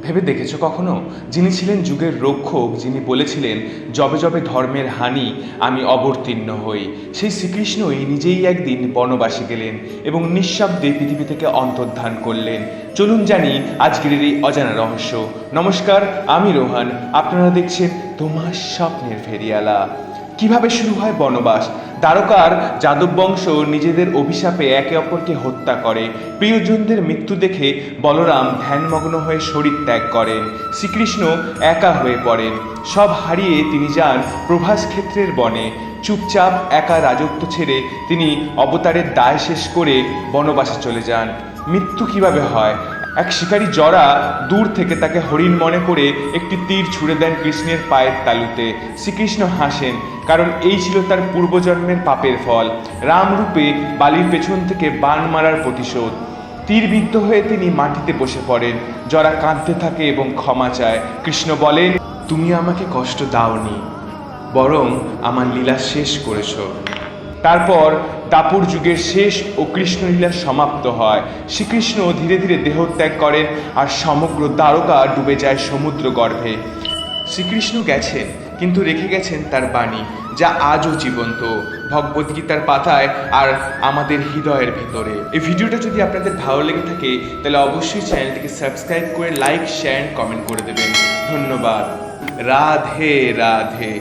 ভেবে দেখেছো কখনো, যিনি ছিলেন যুগের রক্ষক, যিনি বলেছিলেন যবে যবে ধর্মের হানি আমি অবতীর্ণ হই, সেই শ্রীকৃষ্ণই নিজেই একদিন বনবাসে গেলেন এবং নিঃশব্দে পৃথিবী থেকে অন্তর্ধান করলেন। চলুন জানি আজকের এই অজানা রহস্য। নমস্কার, আমি রোহান, আপনারা দেখছেন তোমার স্বপ্নের ফেরিয়ালা। কিভাবে শুরু হয় বনবাস? দ্বারকার যাদব বংশ নিজেদের অভিশাপে একে অপরকে হত্যা করে। প্রিয়জনদের মৃত্যু দেখে বলরাম ধ্যানমগ্ন হয়ে শরীর ত্যাগ করেন। শ্রীকৃষ্ণ একা হয়ে পড়েন। সব হারিয়ে তিনি যান প্রভাস ক্ষেত্রের বনে। চুপচাপ একা রাজত্ব ছেড়ে তিনি অবতারের দায় শেষ করে বনবাসে চলে যান। মৃত্যু কিভাবে হয়? এক শিকারী জরা দূর থেকে তাকে হরিণ মনে করে একটি তীর ছুঁড়ে দেন কৃষ্ণের পায়ের তালুতে। শ্রীকৃষ্ণ হাসেন, কারণ এই ছিল তার পূর্বজন্মের পাপের ফল। রামরূপে বালির পেছন থেকে বাণ মারার প্রতিশোধ। তীরবিদ্ধ হয়ে তিনি মাটিতে বসে পড়েন। জরা কাঁদতে থাকে এবং ক্ষমা চায়। কৃষ্ণ বলেন, তুমি আমাকে কষ্ট দাওনি, বরং আমার লীলা শেষ করেছ। তারপর দাপর যুগের শেষ ও কৃষ্ণলীলার সমাপ্ত হয়। শ্রীকৃষ্ণ ধীরে ধীরে দেহত্যাগ করেন আর সমগ্র দ্বারকা ডুবে যায় সমুদ্র গর্ভে। শ্রীকৃষ্ণ গেছেন, কিন্তু রেখে গেছেন তার বাণী, যা আজও জীবন্ত ভগবদ্গীতার পাতায় আর আমাদের হৃদয়ের ভেতরে। এই ভিডিওটা যদি আপনাদের ভালো লেগে থাকে তাহলে অবশ্যই চ্যানেলটিকে সাবস্ক্রাইব করে লাইক, শেয়ার, কমেন্ট করে দেবেন। ধন্যবাদ। রাধে রাধে।